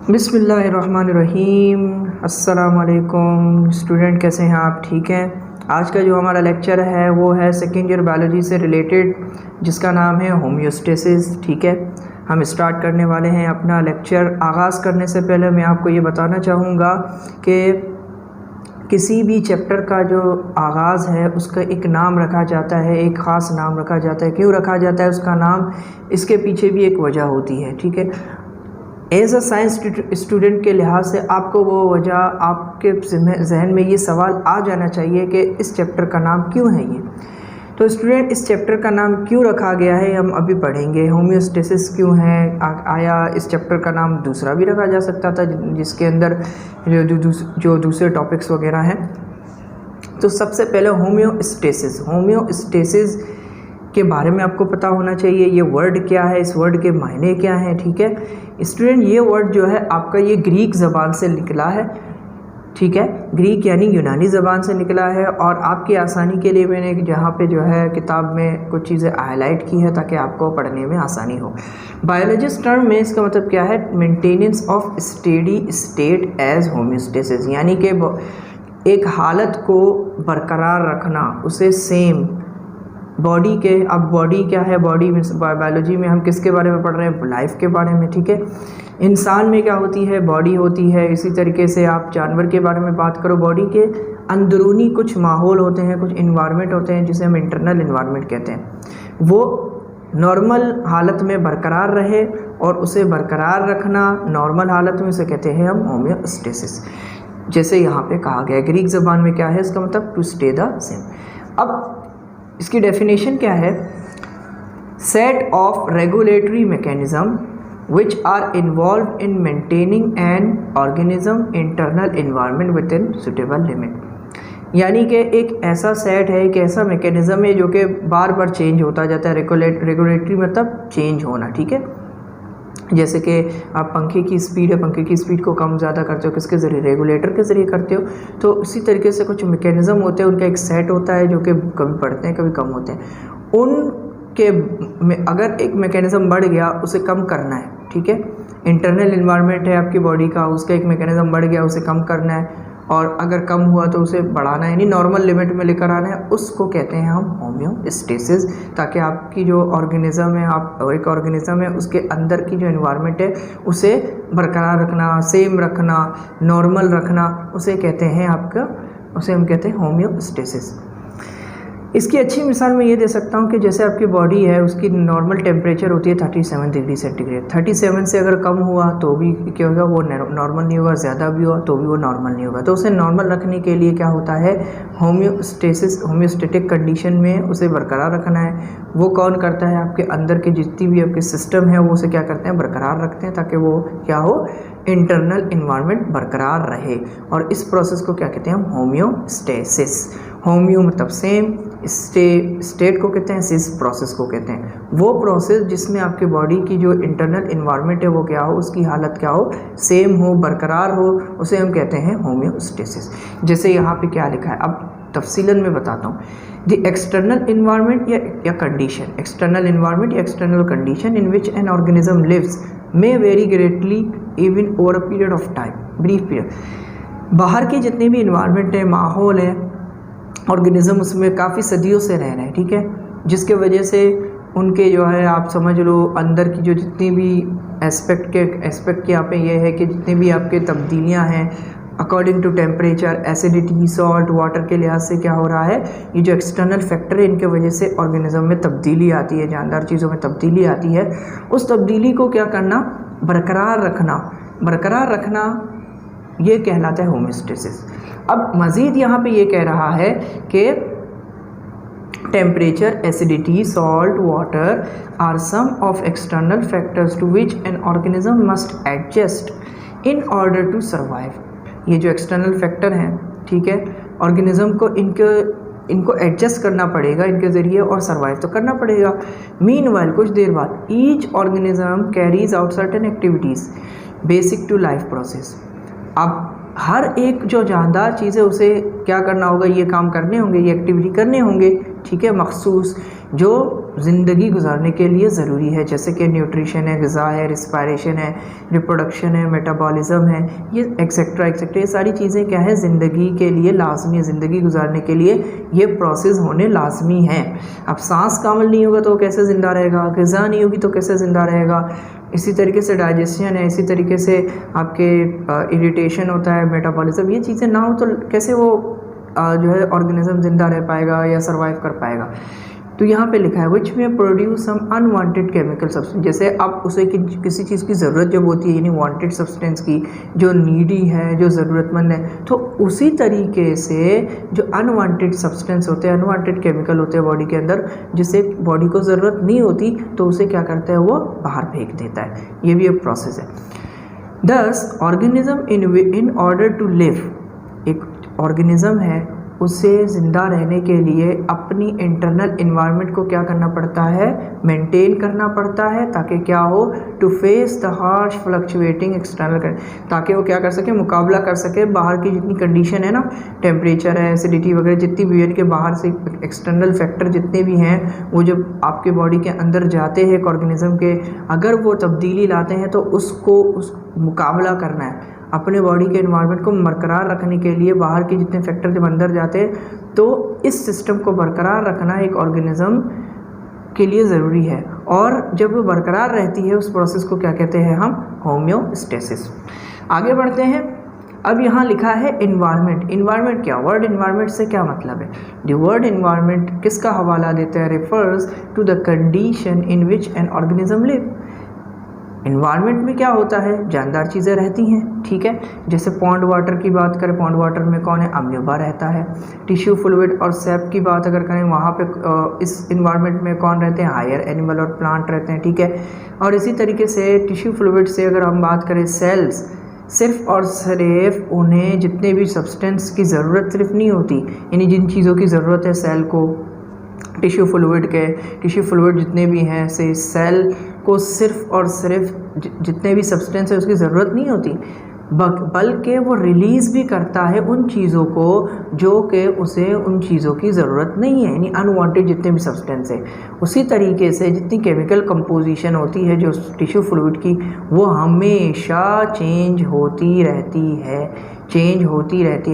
बिस्मिल्लाहिर्रहमानिर्रहीम। अस्सलामुअलैकुम स्टूडेंट, कैसे हैं आप? ठीक हैं। आज का जो हमारा लेक्चर है वो है सेकेंड ईयर बायोलॉजी से रिलेटेड, जिसका नाम है होम्योस्टेसिस। ठीक है, हम स्टार्ट करने वाले हैं अपना लेक्चर। आगाज़ करने से पहले मैं आपको ये बताना चाहूँगा कि किसी भी चैप्टर का जो आगाज़ है उसका एक नाम रखा जाता है, एक ख़ास नाम रखा जाता है। क्यों रखा जाता है उसका नाम? इसके पीछे भी एक वजह होती है। ठीक है, एज अ साइंस स्टूडेंट के लिहाज से आपको वो वजह, आपके जहन में ये सवाल आ जाना चाहिए कि इस चैप्टर का नाम क्यों है ये। तो स्टूडेंट, इस चैप्टर का नाम क्यों रखा गया है हम अभी पढ़ेंगे। होम्योस्टेसिस क्यों है, आया इस चैप्टर का नाम दूसरा भी रखा जा सकता था जिसके अंदर जो दूसरे टॉपिक्स वगैरह हैं। तो सबसे पहले होम्योस्टेसिस के बारे में आपको पता होना चाहिए। ये वर्ड क्या है, इस वर्ड के मायने क्या हैं। ठीक है स्टूडेंट, ये वर्ड जो है आपका ये ग्रीक ज़बान से निकला है। ठीक है, ग्रीक यानी यूनानी ज़बान से निकला है। और आपकी आसानी के लिए मैंने जहाँ पे जो है किताब में कुछ चीज़ें हाईलाइट की है ताकि आपको पढ़ने में आसानी हो। बायोलॉजिस्ट टर्म में इसका मतलब क्या है? Maintenance of steady state as homeostasis, यानी कि एक हालत को बरकरार रखना, उसे सेम बॉडी के। अब बॉडी क्या है? बॉडी में बायोलॉजी में हम किसके बारे में पढ़ रहे हैं? लाइफ के बारे में। ठीक है, इंसान में क्या होती है? बॉडी होती है। इसी तरीके से आप जानवर के बारे में बात करो, बॉडी के अंदरूनी कुछ माहौल होते हैं, कुछ इन्वायरमेंट होते हैं जिसे हम इंटरनल इन्वायरमेंट कहते हैं। वो नॉर्मल हालत में बरकरार रहे और उसे बरकरार रखना नॉर्मल हालत में, उसे कहते हैं हम होम्योस्टेसिस। जैसे यहाँ पे कहा गया ग्रीक ज़बान में क्या है इसका मतलब? To stay the same. अब इसकी डेफिनेशन क्या है? Set of regulatory mechanism which are involved in maintaining an organism internal environment within suitable limit। यानी कि एक ऐसा सेट है, एक ऐसा मैकेनिज्म है जो कि बार बार चेंज होता जाता है। रेगुलेटरी मतलब चेंज होना। ठीक है, जैसे कि आप पंखे की स्पीड है, पंखे की स्पीड को कम ज़्यादा करते हो, किसके ज़रिए? रेगुलेटर के ज़रिए करते हो। तो उसी तरीके से कुछ मैकेनिज़्म होते हैं, उनका एक सेट होता है जो कि कभी बढ़ते हैं कभी कम होते हैं। उनके अगर एक मैकेनिज़्म बढ़ गया उसे कम करना है। ठीक है, इंटरनल इन्वायरमेंट है आपकी बॉडी का, उसका एक मैकेनिज़्म बढ़ गया उसे कम करना है, और अगर कम हुआ तो उसे बढ़ाना है, यानी नॉर्मल लिमिट में लेकर आना है। उसको कहते हैं हम होम्योस्टेसिस, ताकि आपकी जो ऑर्गेनिज़म है, आप एक ऑर्गेनिज़म है, उसके अंदर की जो इन्वायरमेंट है उसे बरकरार रखना, सेम रखना, नॉर्मल रखना, उसे कहते हैं उसे हम कहते हैं होम्योस्टेसिस। इसकी अच्छी मिसाल मैं ये दे सकता हूँ कि जैसे आपकी बॉडी है, उसकी नॉर्मल टेम्परेचर होती है 37 डिग्री सेंटीग्रेड। 37 से अगर कम हुआ तो भी क्या होगा? वो नॉर्मल नहीं होगा। ज़्यादा भी हुआ तो भी वो नॉर्मल नहीं होगा। तो उसे नॉर्मल रखने के लिए क्या होता है? होम्योस्टेटिक कंडीशन में उसे बरकरार रखना है। वो कौन करता है? आपके अंदर के जितनी भी आपके सिस्टम है वो उसे क्या करते हैं? बरकरार रखते हैं, ताकि वो क्या हो? इंटरनल इन्वायरमेंट बरकरार रहे। और इस प्रोसेस को क्या कहते हैं हम? होम्योस्टेसिस। होम्यो मतलब सेम, स्टेट को कहते हैं, सिस प्रोसेस को कहते हैं। वो प्रोसेस जिसमें आपके बॉडी की जो इंटरनल इन्वायरमेंट है वो क्या हो? उसकी हालत क्या हो? सेम हो, बरकरार हो, उसे हम कहते हैं होम्योस्टेसिस। जैसे यहाँ पे क्या लिखा है, अब तफसीलन में बताता हूँ। द एक्सटर्नल इन्वायरमेंट या कंडीशन, एक्सटर्नल इन्वायरमेंट या external condition in which an organism lives may vary greatly even over a period of time, brief period. बाहर के जितने भी इन्वायरमेंट है, माहौल है, ऑर्गेनिज़म उसमें काफ़ी सदियों से रह रहे हैं। ठीक है, जिसके वजह से उनके जो है आप समझ लो अंदर की जो जितनी भी एस्पेक्ट के यहाँ पे ये है कि जितनी भी आपके तब्दीलियाँ हैं according to temperature, acidity, salt, water के लिहाज से क्या हो रहा है? ये जो एक्सटर्नल फैक्टर है इनके वजह से ऑर्गेनिज़म में तब्दीली आती है, जानदार चीज़ों में तब्दीली आती है। उस तब्दीली को क्या करना? बरकरार रखना, ये कहलाता है होम्योस्टेसिस। अब मज़ीद यहाँ पे ये कह रहा है कि temperature, acidity, salt, water are some of external factors to which an organism must adjust in order to survive. ये जो एक्सटर्नल फैक्टर हैं, ठीक है, ऑर्गेनिज्म को इनको एडजस्ट करना पड़ेगा इनके ज़रिए, और सर्वाइव तो करना पड़ेगा। मीनवाइल कुछ देर बाद each organism carries out certain activities basic to life process. अब हर एक जो जानदार चीज़ है उसे क्या करना होगा? ये काम करने होंगे, ये एक्टिविटी करने होंगे। ठीक है, मखसूस जो ज़िंदगी गुजारने के लिए ज़रूरी है, जैसे कि न्यूट्रिशन है, ग़िज़ा है, रिस्पायरेशन है, रिप्रोडक्शन है, मेटाबॉलिज़्म है, ये एक्सेट्रा एक्सेट्रा, ये सारी चीज़ें क्या है ज़िंदगी के लिए लाजमी है, ज़िंदगी गुजारने के लिए ये प्रोसेस होने लाजमी है। अब सांस कामल नहीं होगा तो कैसे ज़िंदा रहेगा, ग़िज़ा नहीं होगी तो कैसे ज़िंदा रहेगा, इसी तरीके से डाइजेशन है, इसी तरीके से आपके इरिटेशन होता है, मेटाबॉलिज़्म, ये चीज़ें ना हो तो कैसे वो जो है ऑर्गेनिज्म ज़िंदा रह पाएगा या सर्वाइव कर पाएगा। तो यहाँ पे लिखा है विच में produce some unwanted chemical substance, जैसे अब उसे किसी चीज़ की ज़रूरत जब होती है, यानी वांटेड सब्सटेंस की, जो नीडी है, जो ज़रूरतमंद है, तो उसी तरीके से जो अनवांटेड सब्सटेंस होते हैं, अनवांटेड केमिकल होते हैं बॉडी के अंदर, जिसे बॉडी को ज़रूरत नहीं होती तो उसे क्या करता है, वो बाहर फेंक देता है। ये भी एक प्रोसेस है। Thus organism in order to live, एक ऑर्गेनिज्म है उसे ज़िंदा रहने के लिए अपनी इंटरनल इन्वायरमेंट को क्या करना पड़ता है, मेंटेन करना पड़ता है, ताकि क्या हो, to face the harsh fluctuating external, ताकि वो क्या कर सके, मुकाबला कर सके बाहर की जितनी कंडीशन है ना, टेम्परेचर है, एसिडिटी वगैरह, जितनी भी इनके बाहर से एक्सटर्नल फैक्टर जितने भी हैं, वो जब आपके बॉडी के अंदर जाते हैं एक ऑर्गेनिज्म के, अगर वो तब्दीली लाते हैं तो उसको मुकाबला करना है, अपने बॉडी के एनवायरनमेंट को बरकरार रखने के लिए बाहर के जितने फैक्टर जब अंदर जाते हैं तो इस सिस्टम को बरकरार रखना एक ऑर्गेनिज्म के लिए ज़रूरी है। और जब वो बरकरार रहती है उस प्रोसेस को क्या कहते हैं हम, होम्योस्टेसिस। आगे बढ़ते हैं। अब यहाँ लिखा है इन्वायरमेंट। इन्वायरमेंट क्या, वर्ड इन्वायरमेंट से क्या मतलब है। द वर्ड इन्वायरमेंट किसका हवाला देता है, refers to the condition in which an organism live. Environment में क्या होता है, जानदार चीज़ें रहती हैं, ठीक है। जैसे पॉन्ड वाटर की बात करें, पॉन्ड वाटर में कौन है, अम्यूबा रहता है। टिश्यू फ्लूइड और सैप की बात अगर करें, वहाँ पे इस इन्वायरमेंट में कौन रहते हैं, हायर एनिमल और प्लांट रहते हैं, ठीक है। और इसी तरीके से टिश्यू फ्लूइड से अगर हम बात करें, सेल्स, सिर्फ और सिर्फ उन्हें जितने भी सब्सटेंस की ज़रूरत सिर्फ नहीं होती, यानी जिन चीज़ों की ज़रूरत है सेल को, टिश्यू फ्लूइड जितने भी हैं, से सेल को सिर्फ और सिर्फ जितने भी सब्सटेंस है उसकी ज़रूरत नहीं होती, बल्कि वो रिलीज़ भी करता है उन चीज़ों को जो कि उसे उन चीज़ों की ज़रूरत नहीं है, यानी अनवांटेड जितने भी सब्सटेंस है। उसी तरीके से जितनी केमिकल कंपोजिशन होती है जो टिश्यू फ्लूइड की, वो हमेशा चेंज होती रहती है,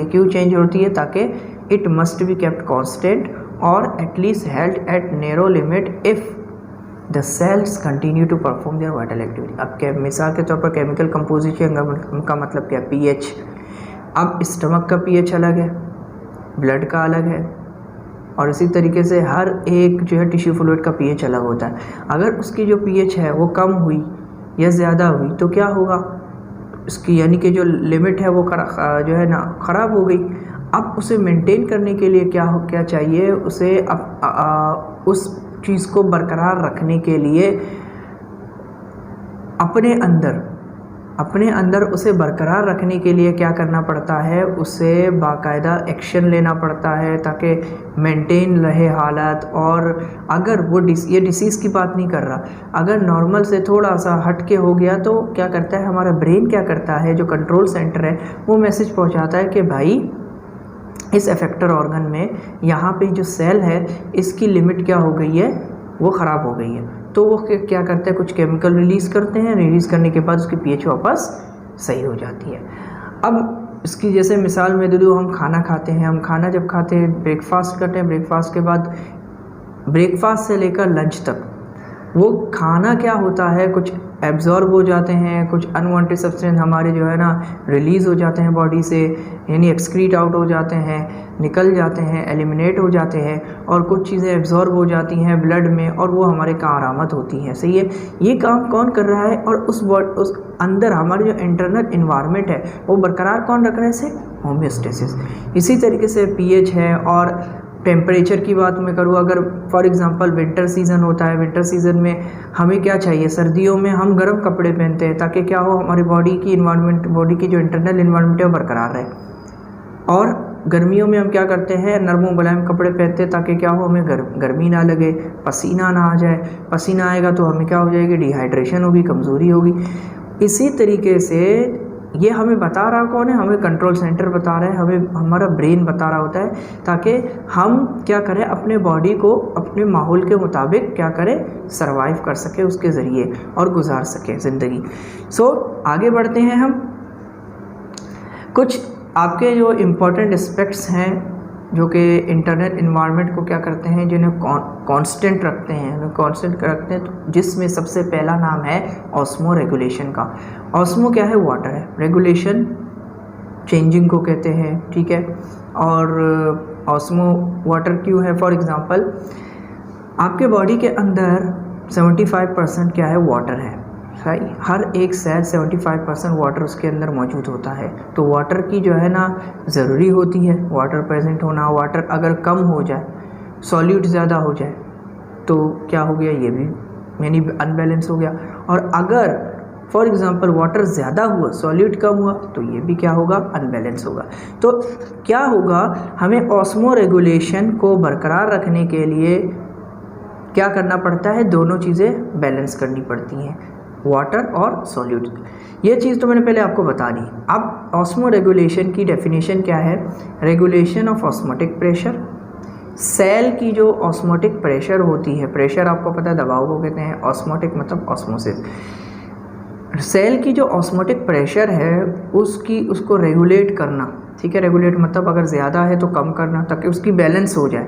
क्यों चेंज होती है, ताकि it must be kept constant और at least held at narrow limit if the cells continue to perform their vital activity। अब क्या मिसाल के तौर पर केमिकल कंपोजिशन का मतलब क्या, पीएच। अब स्टमक का पीएच अलग है, ब्लड का अलग है, और इसी तरीके से हर एक जो है टिश्यू फ्लूइड का पीएच अलग होता है। अगर उसकी जो पीएच है वो कम हुई या ज़्यादा हुई तो क्या होगा, उसकी यानी कि जो लिमिट है वो जो है ना ख़राब हो गई। अब उसे मेंटेन करने के लिए क्या चाहिए, उसे उस चीज़ को बरकरार रखने के लिए अपने अंदर उसे बरकरार रखने के लिए क्या करना पड़ता है, उसे बाकायदा एक्शन लेना पड़ता है ताकि मेंटेन रहे हालात। और अगर वो ये डिसीज़ की बात नहीं कर रहा, अगर नॉर्मल से थोड़ा सा हट के हो गया तो क्या करता है, हमारा ब्रेन क्या करता है, जो कंट्रोल सेंटर है वो मैसेज पहुँचाता है कि भाई इस अफेक्टर ऑर्गन में यहाँ पे जो सेल है इसकी लिमिट क्या हो गई है, वो ख़राब हो गई है। तो वो क्या करते हैं, कुछ केमिकल रिलीज़ करते हैं, रिलीज़ करने के बाद उसकी पीएच वापस सही हो जाती है। अब इसकी जैसे मिसाल में दे दूँ, हम खाना खाते हैं, हम खाना जब खाते हैं, ब्रेकफास्ट करते हैं, ब्रेकफास्ट के बाद ब्रेकफास्ट से लेकर लंच तक वो खाना क्या होता है, कुछ एब्जॉर्ब हो जाते हैं, कुछ अनवांटेड सब्सटेंस हमारे जो है ना रिलीज़ हो जाते हैं बॉडी से, यानी एक्सक्रीट आउट हो जाते हैं, निकल जाते हैं, एलिमिनेट हो जाते हैं, और कुछ चीज़ें एब्जॉर्ब हो जाती हैं ब्लड में और वो हमारे कारआमद होती हैं। सही है, ये काम कौन कर रहा है, और उस अंदर हमारे जो इंटरनल इन्वायरमेंट है वो बरकरार कौन रख रहा है, इसे होम्योस्टेसिस। इसी तरीके से पीएच है। और टेम्परेचर की बात मैं करूँ, अगर फॉर एग्जांपल विंटर सीज़न होता है, विंटर सीज़न में हमें क्या चाहिए, सर्दियों में हम गर्म कपड़े पहनते हैं ताकि क्या हो, हमारी बॉडी की जो इंटरनल इन्वायरमेंट है वो बरकरार रहे। और गर्मियों में हम क्या करते हैं, नरम मुलायम कपड़े पहनते हैं ताकि क्या हो, हमें गर्मी ना लगे, पसीना ना आ जाए। पसीना आएगा तो हमें क्या हो जाएगी, डिहाइड्रेशन होगी, कमज़ोरी होगी। इसी तरीके से ये हमें बता रहा कौन है, हमें कंट्रोल सेंटर बता रहा है, हमें हमारा ब्रेन बता रहा होता है, ताकि हम क्या करें, अपने बॉडी को अपने माहौल के मुताबिक क्या करें, सरवाइव कर सके उसके ज़रिए और गुजार सके ज़िंदगी। सो आगे बढ़ते हैं हम। कुछ आपके जो इम्पोर्टेंट एस्पेक्ट्स हैं जो कि इंटरनल इन्वायरमेंट को क्या करते हैं, जिन्हें कांस्टेंट रखते हैं, तो जिसमें सबसे पहला नाम है ऑस्मो रेगुलेशन का। ऑस्मो क्या है, वाटर है, रेगुलेशन चेंजिंग को कहते हैं, ठीक है। और ऑस्मो वाटर क्यों है, फॉर एग्जांपल आपके बॉडी के अंदर 75% क्या है, वाटर है, सही। हर एक सेल 75% वाटर उसके अंदर मौजूद होता है। तो वाटर की जो है ना ज़रूरी होती है, वाटर प्रेजेंट होना। वाटर अगर कम हो जाए, सॉल्यूट ज़्यादा हो जाए तो क्या हो गया, ये भी यानी अनबैलेंस हो गया। और अगर फॉर एग्ज़ाम्पल वाटर ज़्यादा हुआ, सॉल्यूट कम हुआ, तो ये भी क्या होगा, अनबैलेंस होगा। तो क्या होगा, हमें ऑस्मो रेगुलेशन को बरकरार रखने के लिए क्या करना पड़ता है, दोनों चीज़ें बैलेंस करनी पड़ती हैं, वाटर और सॉल्यूट। ये चीज़ तो मैंने पहले आपको बता दी। अब ऑस्मो रेगुलेशन की डेफिनेशन क्या है, regulation of osmotic pressure. Cell की जो ऑस्मोटिक प्रेशर होती है, प्रेशर आपको पता है दबाव को कहते हैं, ऑस्मोटिक मतलब ऑस्मोसिस। सेल की जो ऑस्मोटिक प्रेशर है उसको रेगुलेट करना, ठीक है। रेगुलेट मतलब अगर ज़्यादा है तो कम करना, ताकि उसकी बैलेंस हो जाए।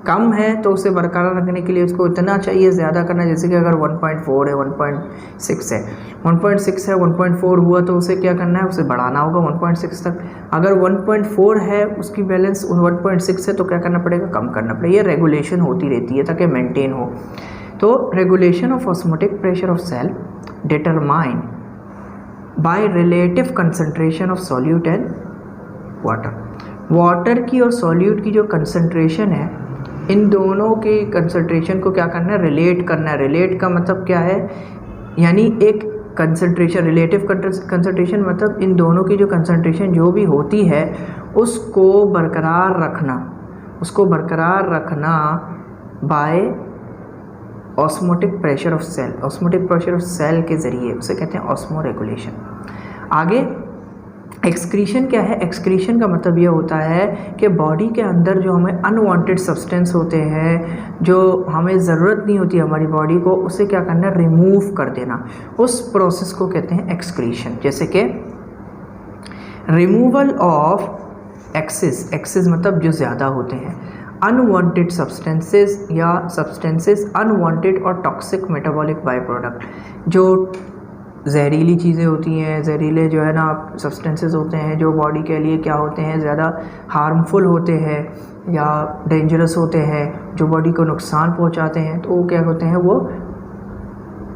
कम है तो उसे बरकरार रखने के लिए उसको इतना चाहिए ज़्यादा करना, जैसे कि अगर 1.4 है, 1.6 है, 1.6 है, 1.4 हुआ तो उसे क्या करना है, उसे बढ़ाना होगा 1.6 तक। अगर 1.4 है उसकी बैलेंस 1.6 है तो क्या करना पड़ेगा, कम करना पड़ेगा। ये रेगुलेशन होती रहती है ताकि मेंटेन हो। तो regulation of osmotic pressure of cell determine by relative concentration of solute and water. Water की और सॉल्यूट की जो कंसंट्रेशन है, इन दोनों के कंसंट्रेशन को क्या करना है, रिलेट करना है। रिलेट का मतलब क्या है, यानी एक कंसंट्रेशन, रिलेटिव कंसंट्रेशन मतलब इन दोनों की जो कंसंट्रेशन जो भी होती है उसको बरकरार रखना by osmotic pressure of cell. Osmotic pressure of cell के ज़रिए उसे कहते हैं ऑस्मो रेगुलेशन। आगे एक्सक्रीशन क्या है, एक्सक्रीशन का मतलब ये होता है कि बॉडी के अंदर जो हमें अनवांटेड सब्सटेंस होते हैं, जो हमें ज़रूरत नहीं होती हमारी बॉडी को, उसे क्या करना है, रिमूव कर देना। उस प्रोसेस को कहते हैं एक्सक्रीशन। जैसे कि रिमूवल ऑफ एक्सेस मतलब जो ज़्यादा होते हैं, अनवांटेड सब्सटेंसेस या सब्सटेंसेस अनवांटेड और टॉक्सिक मेटाबॉलिक बाय प्रोडक्ट, जो जहरीली चीज़ें होती हैं, जहरीले जो है ना सब्सटेंसेस होते हैं जो बॉडी के लिए क्या होते हैं, ज़्यादा हार्मफुल होते हैं या डेंजरस होते हैं, जो बॉडी को नुकसान पहुंचाते हैं, तो वो क्या होते हैं, वो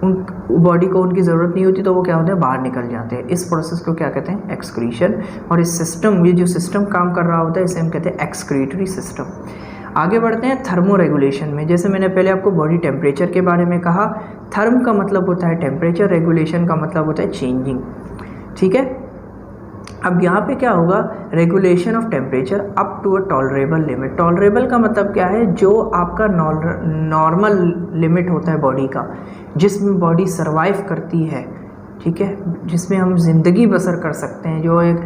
उन बॉडी को उनकी ज़रूरत नहीं होती तो वो क्या होते हैं, बाहर निकल जाते हैं। इस प्रोसेस को क्या कहते हैं, एक्सक्रीशन। और इस सिस्टम, ये जो सिस्टम काम कर रहा होता है इसे हम कहते हैं एक्सक्रीटरी सिस्टम। आगे बढ़ते हैं थर्मो रेगुलेशन में। जैसे मैंने पहले आपको बॉडी टेम्परेचर के बारे में कहा, थर्म का मतलब होता है टेम्परेचर, रेगुलेशन का मतलब होता है चेंजिंग, ठीक है। अब यहाँ पे क्या होगा, regulation of temperature up to a tolerable limit. Tolerable का मतलब क्या है, जो आपका नॉर्मल लिमिट होता है बॉडी का, जिसमें बॉडी सरवाइव करती है, ठीक है, जिसमें हम ज़िंदगी बसर कर सकते हैं, जो एक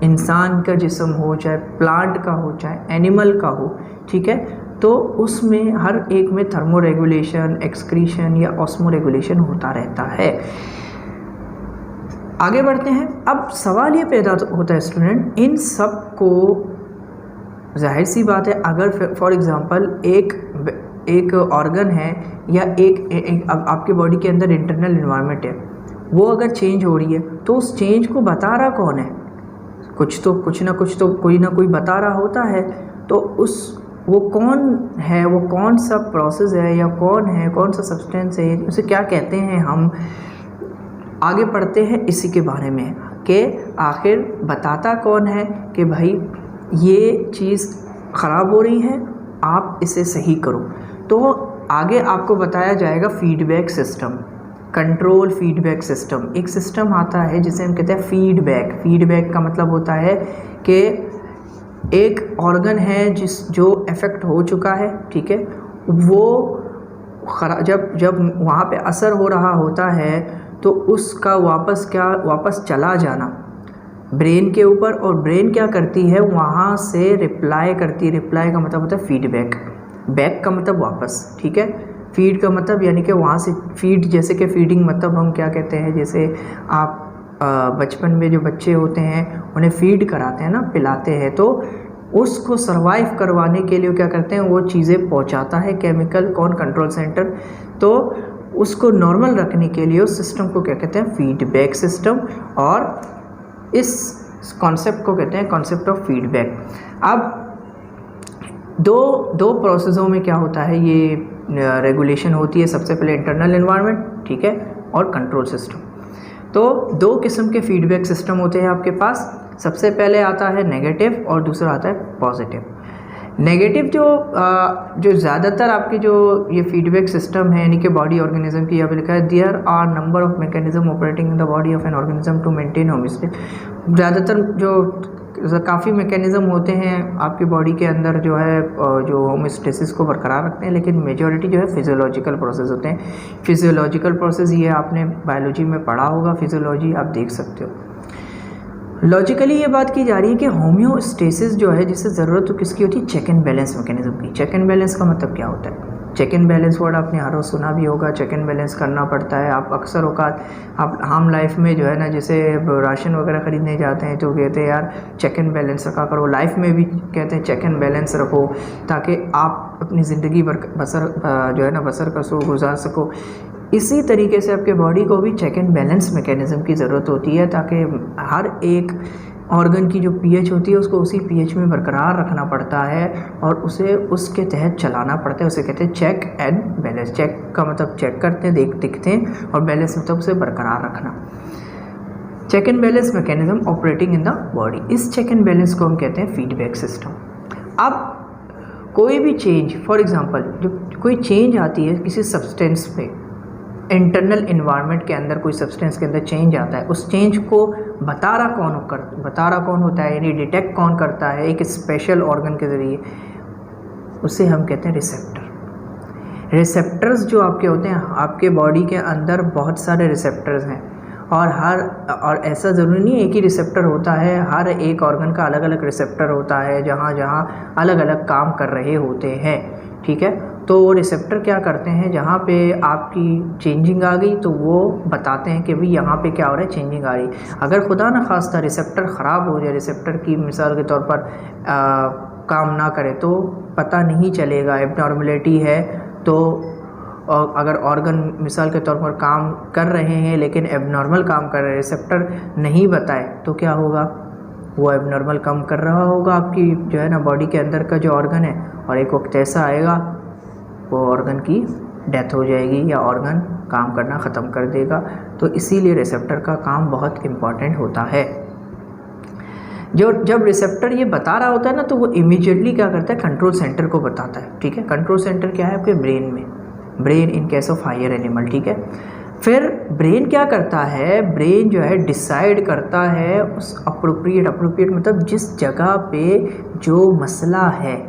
इंसान का जिस्म हो, चाहे प्लांट का हो, चाहे एनिमल का हो, ठीक है, तो उसमें हर एक में थर्मो रेगुलेशन, एक्सक्रीशन या ऑस्मो रेगुलेशन होता रहता है। आगे बढ़ते हैं। अब सवाल ये पैदा होता है स्टूडेंट, इन सब को जाहिर सी बात है, अगर फॉर एग्जांपल एक ऑर्गन है या एक आपके बॉडी के अंदर इंटरनल इन्वायरमेंट है, वो अगर चेंज हो रही है तो उस चेंज को बता रहा कौन है, कुछ ना कोई बता रहा होता है। तो वो कौन है, वो कौन सा प्रोसेस है या कौन सा सब्सटेंस है, उसे क्या कहते हैं। हम आगे पढ़ते हैं इसी के बारे में कि आखिर बताता कौन है कि भाई ये चीज़ ख़राब हो रही है, आप इसे सही करो। तो आगे आपको बताया जाएगा feedback system, control feedback system. एक सिस्टम आता है जिसे हम कहते हैं फीडबैक। फीडबैक का मतलब होता है कि एक ऑर्गन है जो इफ़ेक्ट हो चुका है, ठीक है, वो जब वहाँ पे असर हो रहा होता है तो उसका वापस चला जाना, ब्रेन के ऊपर, और ब्रेन क्या करती है, वहाँ से रिप्लाई करती है। रिप्लाई का मतलब होता है फीडबैक, बैक का मतलब वापस, ठीक है। फीड का मतलब यानी कि वहाँ से फीड, जैसे कि फीडिंग मतलब हम क्या कहते हैं, जैसे आप बचपन में जो बच्चे होते हैं उन्हें फीड कराते हैं ना, पिलाते हैं, तो उसको सरवाइव करवाने के लिए क्या करते हैं, वो चीज़ें पहुँचाता है केमिकल, कौन, कंट्रोल सेंटर। तो उसको नॉर्मल रखने के लिए उस सिस्टम को क्या कहते हैं, फीडबैक सिस्टम, और इस कॉन्सेप्ट को कहते हैं कॉन्सेप्ट ऑफ फीडबैक। अब दो प्रोसेसों में क्या होता है, ये रेगुलेशन होती है। सबसे पहले इंटरनल एनवायरनमेंट, ठीक है, और कंट्रोल सिस्टम। तो दो किस्म के फीडबैक सिस्टम होते हैं आपके पास। सबसे पहले आता है नेगेटिव और दूसरा आता है पॉजिटिव। नेगेटिव जो ज़्यादातर आपके जो ये फीडबैक सिस्टम है, यानी कि बॉडी ऑर्गेनिज्म की, यहाँ पे लिखा है there are number of mechanism operating in the body of an organism to maintain homeostasis. ज़्यादातर जो काफ़ी मैकेनिज्म होते हैं आपकी बॉडी के अंदर जो है, जो होमोस्टेसिस को बरकरार रखते हैं, लेकिन मेजॉरिटी जो है फिजियोलॉजिकल प्रोसेस होते हैं। फिजियोलॉजिकल प्रोसेस ये आपने बायोलॉजी में पढ़ा होगा, फिजियोलॉजी आप देख सकते हो। लॉजिकली ये बात की जा रही है कि होम्योस्टेसिस जो है, जिससे ज़रूरत तो किसकी होती है, चेक एंड बैलेंस मैकेनिज्म की। चेक एंड बैलेंस का मतलब क्या होता है, चेक एंड बैलेंस वर्ड आपने हर रोज़ सुना भी होगा। चेक एंड बैलेंस करना पड़ता है। आप अक्सर औकात आप हम लाइफ में जो है ना, जैसे राशन वगैरह ख़रीदने जाते हैं तो कहते हैं यार चेक एंड बैलेंस रखा करो। लाइफ में भी कहते हैं चेक एंड बैलेंस रखो, ताकि आप अपनी ज़िंदगी बसर जो है ना बसर कर सो, गुजार सको। इसी तरीके से आपके बॉडी को भी चेक एंड बैलेंस मैकेनिज़्म की ज़रूरत होती है, ताकि हर एक ऑर्गन की जो पीएच होती है उसको उसी पीएच में बरकरार रखना पड़ता है और उसे उसके तहत चलाना पड़ता है। उसे कहते हैं चेक एंड बैलेंस। चेक का मतलब चेक करते हैं, देखते हैं, और बैलेंस मतलब उसे बरकरार रखना। Check and balance mechanism operating in the body, इस चेक एंड बैलेंस को हम कहते हैं फीडबैक सिस्टम। अब कोई भी चेंज, फॉर एग्जांपल जब कोई चेंज आती है किसी सब्सटेंस पे, इंटरनल इन्वायरमेंट के अंदर कोई सब्सटेंस के अंदर चेंज आता है, उस चेंज को बता रहा कौन होता है, यानी डिटेक्ट कौन करता है, एक स्पेशल ऑर्गन के ज़रिए, उसे हम कहते हैं रिसेप्टर। रिसेप्टर्स जो आपके होते हैं, आपके बॉडी के अंदर बहुत सारे रिसेप्टर्स हैं, और ऐसा ज़रूरी नहीं है एक ही रिसेप्टर होता है, हर एक ऑर्गन का अलग अलग रिसेप्टर होता है, जहाँ जहाँ अलग अलग काम कर रहे होते हैं, ठीक है। तो वो रिसेप्टर क्या करते हैं, जहाँ पे आपकी चेंजिंग आ गई तो वो बताते हैं कि भाई यहाँ पे क्या हो रहा है, चेंजिंग आ रही। अगर खुदा न खास्ता रिसेप्टर ख़राब हो जाए, रिसेप्टर की मिसाल के तौर पर काम ना करे, तो पता नहीं चलेगा, एबनॉर्मलिटी है। तो अगर ऑर्गन मिसाल के तौर पर काम कर रहे हैं लेकिन एबनॉर्मल काम कर रहे हैं, रिसेप्टर नहीं बताए, तो क्या होगा, वो एबनॉर्मल काम कर रहा होगा आपकी जो है ना बॉडी के अंदर का जो ऑर्गन है, और एक वक्त ऐसा आएगा वो ऑर्गन की डेथ हो जाएगी या ऑर्गन काम करना ख़त्म कर देगा। तो इसीलिए रिसेप्टर का काम बहुत इम्पॉर्टेंट होता है। जब रिसेप्टर ये बता रहा होता है ना, तो वो इमीडिएटली क्या करता है, कंट्रोल सेंटर को बताता है, ठीक है। कंट्रोल सेंटर क्या है आपके ब्रेन में, brain in case of higher animal, ठीक है। फिर ब्रेन क्या करता है, ब्रेन जो है डिसाइड करता है उस अप्रोप्रिएट मतलब जिस जगह पे जो मसला है,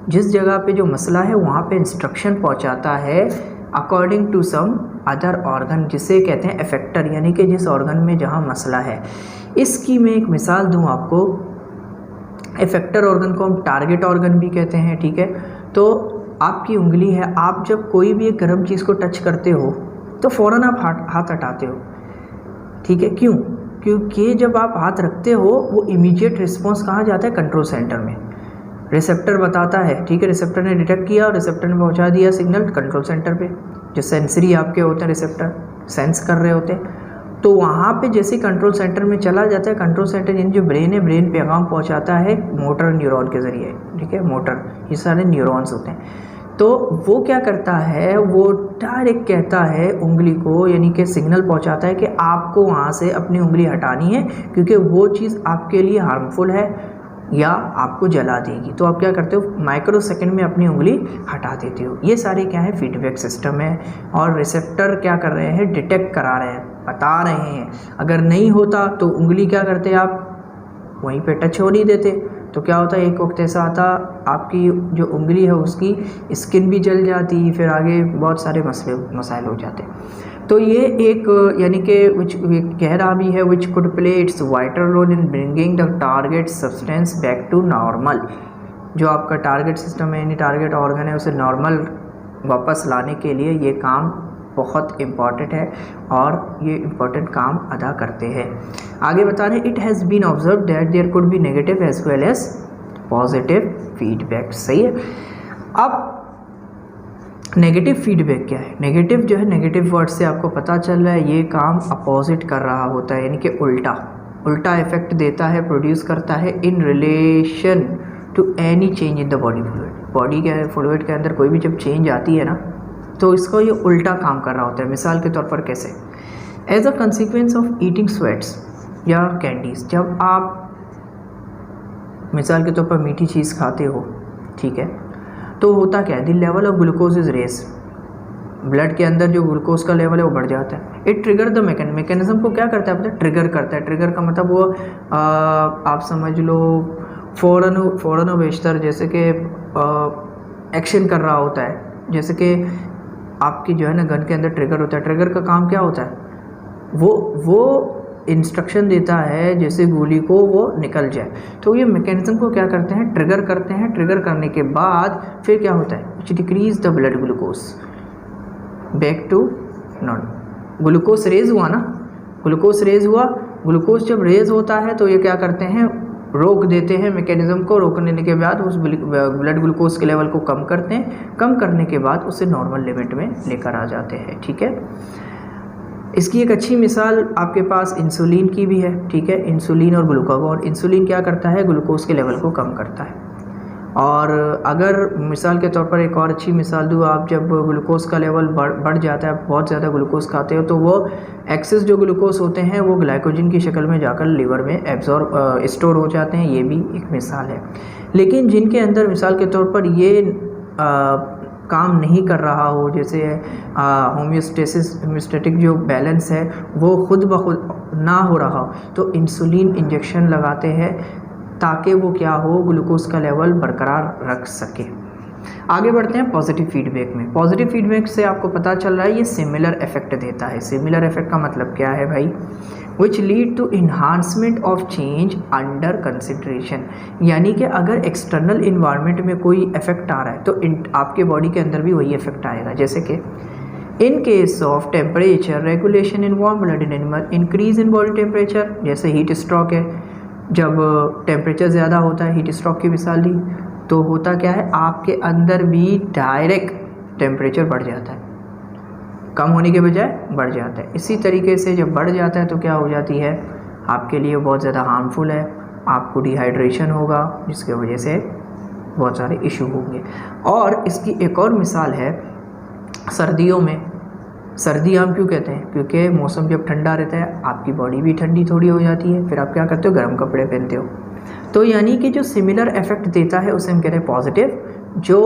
जिस जगह पे जो मसला है वहाँ पे इंस्ट्रक्शन पहुँचाता है according to some other organ, जिसे कहते हैं इफेक्टर, यानी कि जिस ऑर्गन में जहाँ मसला है। इसकी मैं एक मिसाल दूँ आपको, इफेक्टर ऑर्गन को हम टारगेट ऑर्गन भी कहते हैं, ठीक है। तो आपकी उंगली है, आप जब कोई भी एक गर्म चीज़ को टच करते हो तो फ़ौरन आप हाथ हटाते हो, ठीक है। क्यों? क्योंकि जब आप हाथ रखते हो वो इमीडिएट रिस्पॉन्स कहाँ जाता है, कंट्रोल सेंटर में। रिसेप्टर बताता है, ठीक है, रिसेप्टर ने डिटेक्ट किया और रिसेप्टर ने पहुंचा दिया सिग्नल कंट्रोल सेंटर पे। जो सेंसरी आपके होते हैं, रिसेप्टर सेंस कर रहे होते हैं, तो वहाँ पे जैसे कंट्रोल सेंटर में चला जाता है, कंट्रोल सेंटर यानी जो ब्रेन है, ब्रेन पैगाम पहुँचाता है मोटर न्यूरॉन के ज़रिए, ठीक है। मोटर, ये सारे न्यूरॉन्स होते हैं। तो वो क्या करता है, वो डायरेक्ट कहता है उंगली को, यानी कि सिग्नल पहुँचाता है कि आपको वहाँ से अपनी उंगली हटानी है, क्योंकि वो चीज़ आपके लिए हार्मफुल है या आपको जला देगी। तो आप क्या करते हो, माइक्रो सेकंड में अपनी उंगली हटा देते हो। ये सारे क्या है, फीडबैक सिस्टम है। और रिसेप्टर क्या कर रहे हैं, डिटेक्ट करा रहे हैं, बता रहे हैं। अगर नहीं होता तो उंगली क्या करते आप, वहीं पे टच हो नहीं देते, तो क्या होता है, एक वक्त ऐसा आता आपकी जो उंगली है उसकी स्किन भी जल जाती, फिर आगे बहुत सारे मसाइल हो जाते। तो ये एक यानी कि विच कह रहा भी है which could play its vital role in bringing the target substance back to normal. जो आपका टारगेट सिस्टम है यानी टारगेट ऑर्गन है उसे नॉर्मल वापस लाने के लिए ये काम बहुत इम्पॉर्टेंट है और ये इम्पॉर्टेंट काम अदा करते हैं। आगे बता रहे हैं it has been observe that there could be negative as well as positive feedback. सही है। अब नेगेटिव फीडबैक क्या है? नेगेटिव जो है, नेगेटिव वर्ड से आपको पता चल रहा है ये काम अपोजिट कर रहा होता है, यानी कि उल्टा इफेक्ट देता है, प्रोड्यूस करता है in relation to any change in the body fluid. Body के फ्लूइड के अंदर कोई भी जब चेंज आती है ना तो इसको ये उल्टा काम कर रहा होता है। मिसाल के तौर पर कैसे? As a consequence of eating sweets या कैंडीज। जब आप मिसाल के तौर पर मीठी चीज़ खाते हो, ठीक है, तो होता क्या है, the level of glucose is raise. Blood के अंदर जो ग्लूकोज का लेवल है वो बढ़ जाता है। इट ट्रिगर द मैकेनिज्म को क्या करता है पता है? ट्रिगर करता है। ट्रिगर का मतलब वो आप समझ लो फ़ौरन बेशतर जैसे कि एक्शन कर रहा होता है। जैसे कि आपकी जो है ना गन के अंदर ट्रिगर होता है। ट्रिगर का काम क्या होता है? वो इंस्ट्रक्शन देता है जैसे गोली को वो निकल जाए। तो ये मैकेनिज्म को क्या करते हैं? ट्रिगर करते हैं। ट्रिगर करने के बाद फिर क्या होता है? Which decrease the blood glucose back to normal. Glucose raise हुआ ना, ग्लूकोज रेज हुआ। ग्लूकोज जब रेज होता है तो ये क्या करते हैं? रोक देते हैं मैकेनिज्म को। रोकने के बाद उस ब्लड ग्लूकोज के लेवल को कम करते हैं। कम करने के बाद उसे नॉर्मल लिमिट में लेकर आ जाते हैं। ठीक है। इसकी एक अच्छी मिसाल आपके पास इंसुलिन की भी है। ठीक है। इंसुलिन और ग्लूकागॉन। इंसुलिन क्या करता है? ग्लूकोज के लेवल को कम करता है। और अगर मिसाल के तौर पर एक और अच्छी मिसाल दूँ, आप जब ग्लूकोज का लेवल बढ़ जाता है, बहुत ज़्यादा ग्लूकोज खाते हो, तो वो एक्सेस जो ग्लूकोज होते हैं वो ग्लाइकोजन की शक्ल में जाकर लीवर में स्टोर हो जाते हैं। ये भी एक मिसाल है। लेकिन जिनके अंदर मिसाल के तौर पर ये काम नहीं कर रहा हो, जैसे होम्योस्टेटिक जो बैलेंस है वो खुद ब खुद ना हो रहा हो, तो इंसुलिन इंजेक्शन लगाते हैं ताकि वो क्या हो, ग्लूकोज का लेवल बरकरार रख सके। आगे बढ़ते हैं पॉजिटिव फीडबैक में। पॉजिटिव फीडबैक से आपको पता चल रहा है ये सिमिलर इफेक्ट देता है। सिमिलर इफेक्ट का मतलब क्या है भाई? Which lead to enhancement of change under consideration. यानी कि अगर एक्सटर्नल इन्वायरमेंट में कोई इफेक्ट आ रहा है तो आपके बॉडी के अंदर भी वही इफेक्ट आएगा। जैसे कि इन case of temperature regulation in warm blooded animal, increase in body temperature, जैसे हीट स्ट्रोक है, जब टेम्परेचर ज़्यादा होता है, हीट स्ट्रोक की मिसाल दी, तो होता क्या है, आपके अंदर भी डायरेक्ट टेम्परेचर बढ़ जाता है, कम होने के बजाय बढ़ जाता है। इसी तरीके से जब बढ़ जाता है तो क्या हो जाती है, आपके लिए बहुत ज़्यादा हार्मफुल है, आपको डिहाइड्रेशन होगा, जिसकी वजह से बहुत सारे इशू होंगे। और इसकी एक और मिसाल है सर्दियों में। सर्दी हम क्यों कहते हैं? क्योंकि मौसम जब ठंडा रहता है आपकी बॉडी भी ठंडी थोड़ी हो जाती है, फिर आप क्या करते हो, गर्म कपड़े पहनते हो। तो यानी कि जो सिमिलर इफेक्ट देता है उसे हम कहते हैं पॉजिटिव, जो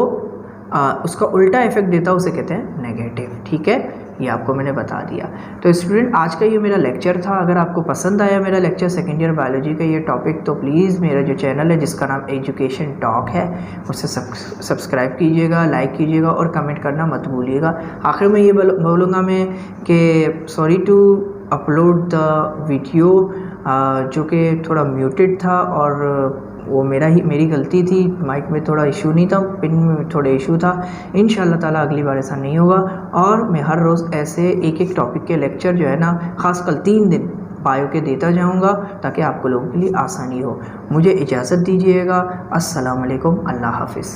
उसका उल्टा इफेक्ट देता है उसे कहते हैं नेगेटिव। ठीक है, ये आपको मैंने बता दिया। तो स्टूडेंट, आज का ये मेरा लेक्चर था। अगर आपको पसंद आया मेरा लेक्चर सेकेंड ईयर बायोलॉजी का ये टॉपिक, तो प्लीज़ मेरा जो चैनल है जिसका नाम एजुकेशन टॉक है उसे सब्सक्राइब कीजिएगा, लाइक कीजिएगा और कमेंट करना मत भूलिएगा। आखिर में ये बोलूँगा मैं कि sorry to upload the video, जो कि थोड़ा म्यूटेड था और वो मेरी गलती थी। माइक में थोड़ा इशू नहीं था, पिन में थोड़ा इशू था। इंशाल्लाह ताला अगली बार ऐसा नहीं होगा। और मैं हर रोज़ ऐसे एक टॉपिक के लेक्चर जो है ना, ख़ासकर 3 दिन बायो के देता जाऊंगा ताकि आपको लोगों के लिए आसानी हो। मुझे इजाज़त दीजिएगा। अस्सलाम वालेकुम, अल्लाह हाफिज़।